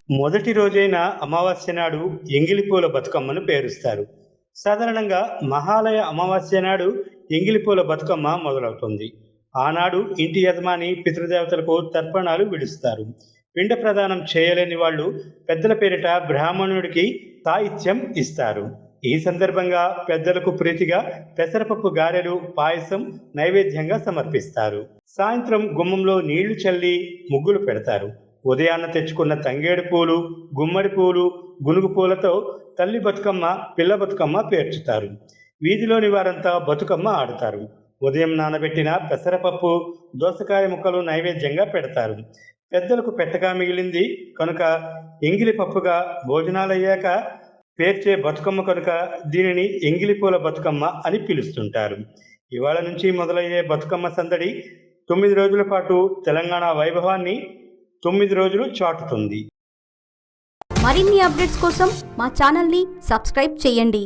మొదటి రోజైన అమావాస్య నాడు ఎంగిలిపూల బతుకమ్మను పేరుస్తారు. సాధారణంగా మహాలయ అమావాస్య నాడు ఎంగిలిపూల బతుకమ్మ మొదలవుతుంది. ఆనాడు ఇంటి యజమాని పితృదేవతలకు తర్పణాలు విడుస్తారు. పిండ ప్రదానం చేయలేని వాళ్ళు పెద్దల పేరిట బ్రాహ్మణుడికి సాహిత్యం ఇస్తారు. ఈ సందర్భంగా పెద్దలకు ప్రీతిగా పెసరపప్పు గారెలు, పాయసం నైవేద్యంగా సమర్పిస్తారు. సాయంత్రం గుమ్మంలో నీళ్లు చల్లి ముగ్గులు పెడతారు. ఉదయాన్న తెచ్చుకున్న తంగేడు పూలు, గుమ్మడి పూలు, గునుగు పూలతో తల్లి బతుకమ్మ, పిల్ల బతుకమ్మ పేర్చుతారు. వీధిలోని వారంతా బతుకమ్మ ఆడుతారు. ఉదయం నానబెట్టిన పెసరపప్పు, దోసకాయ ముక్కలు నైవేద్యంగా పెడతారు. పెద్దలకు పెట్టగా మిగిలింది కనుక ఎంగిలి పప్పుగా భోజనాలయ్యాక పేర్చే బతుకమ్మ కనుక దీనిని ఎంగిలిపూల బతుకమ్మ అని పిలుస్తుంటారు. ఇవాళ నుంచి మొదలయ్యే బతుకమ్మ సందడి 9 రోజుల పాటు తెలంగాణ వైభవాన్ని 9 రోజులు చాటుతుంది. మరిన్ని అప్డేట్స్ కోసం మా ఛానల్ని సబ్స్క్రైబ్ చేయండి.